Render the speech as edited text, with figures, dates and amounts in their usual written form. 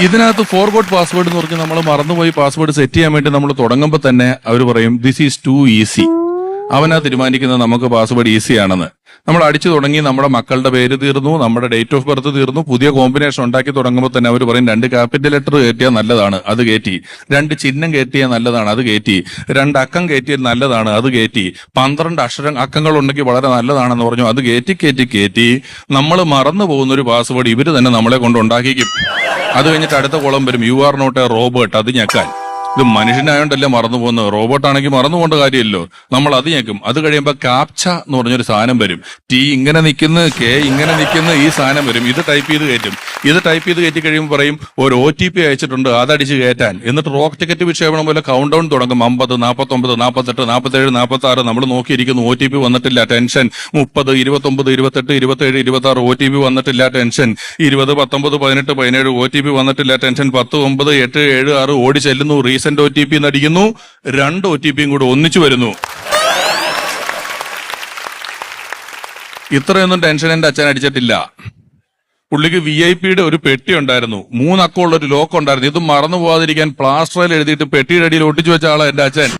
ഇതിനകത്ത് forgot password എന്ന് പറഞ്ഞ് നമ്മൾ മറന്നുപോയി പാസ്വേഡ് സെറ്റ് ചെയ്യാൻ വേണ്ടി നമ്മൾ തുടങ്ങുമ്പോൾ തന്നെ അവർ പറയും ദിസ് ഈസ് ടു ഈസി. അവനാ തീരുമാനിക്കുന്നത് നമുക്ക് പാസ്വേഡ് ഈസി ആണെന്ന്. നമ്മൾ അടിച്ചു തുടങ്ങി, നമ്മുടെ മക്കളുടെ പേര് തീർന്നു, നമ്മുടെ ഡേറ്റ് ഓഫ് ബർത്ത് തീർന്നു, പുതിയ കോമ്പിനേഷൻ ഉണ്ടാക്കി തുടങ്ങുമ്പോൾ തന്നെ അവർ പറയും 2 ക്യാപിറ്റൽ ലെറ്റർ കയറ്റിയാൽ നല്ലതാണ്, അത് കയറ്റി. 2 ചിഹ്നം കയറ്റിയാൽ നല്ലതാണ്, അത് കയറ്റി. 2 അക്കം കയറ്റിയാൽ നല്ലതാണ്, അത് കയറ്റി. 12 അക്കങ്ങൾ ഉണ്ടെങ്കിൽ വളരെ നല്ലതാണെന്ന് പറഞ്ഞു, അത് കയറ്റി. നമ്മൾ മറന്നു പോകുന്ന ഒരു പാസ്വേഡ് ഇവര് തന്നെ നമ്മളെ കൊണ്ട് ഉണ്ടാക്കിക്കും. അത് കഴിഞ്ഞിട്ട് അടുത്ത കോളം വരും, you are not a robot, അത് ഞെക്കാൻ. ഇത് മനുഷ്യനായോണ്ടല്ലേ മറന്നു പോകുന്നത്, റോബോട്ടാണെങ്കിൽ മറന്നു പോകേണ്ട കാര്യമില്ലല്ലോ. നമ്മൾ അത് ഞെക്കും. അത് കഴിയുമ്പോൾ കാപ്ച എന്ന് പറഞ്ഞൊരു സാധനം വരും. ടി ഇങ്ങനെ നിൽക്കുന്നു, കെ ഇങ്ങനെ നിൽക്കുന്നു, ഈ സാധനം വരും. ഇത് ടൈപ്പ് ചെയ്ത് കയറ്റും. ഇത് ടൈപ്പ് ചെയ്ത് കയറ്റി കഴിയുമ്പോൾ പറയും ഒരു OTP അയച്ചിട്ടുണ്ട്, അതടിച്ച് കയറ്റാൻ. എന്നിട്ട് റോക്ക് ടിക്കറ്റ് വിക്ഷേപണം പോലെ കൗണ്ട് ഡൗൺ തുടങ്ങും. 50, 49, 48, 47, 46. നമ്മൾ നോക്കിയിരിക്കുന്നു, OTP വന്നിട്ടില്ല, ടെൻഷൻ. 30, 29, 28, 27, 26 OTP വന്നിട്ടില്ല, ടെൻഷൻ. 20, 19, 18, 17 OTP വന്നിട്ടില്ല, ടെൻഷൻ. 10, 9, 8, 7, 6 ഓടി ചെല്ലുന്നു, റീസെന്റ് OTP നടിക്കുന്നു. 2 OTPയും കൂടെ ഒന്നിച്ചു വരുന്നു. ഇത്രയൊന്നും ടെൻഷൻ എന്റെ അച്ഛൻ അടിച്ചിട്ടില്ല. പുള്ളിക്ക് VIP ഒരു പെട്ടി ഉണ്ടായിരുന്നു, 3 അക്കമുള്ള ഒരു ലോക്ക് ഉണ്ടായിരുന്നു. ഇത് മറന്നു പോകാതിരിക്കാൻ പ്ലാസ്റ്ററിൽ എഴുതിയിട്ട് പെട്ടിയുടെ അടിയിൽ ഒട്ടിച്ചു വെച്ച ആളാ എന്റെ അച്ഛൻ.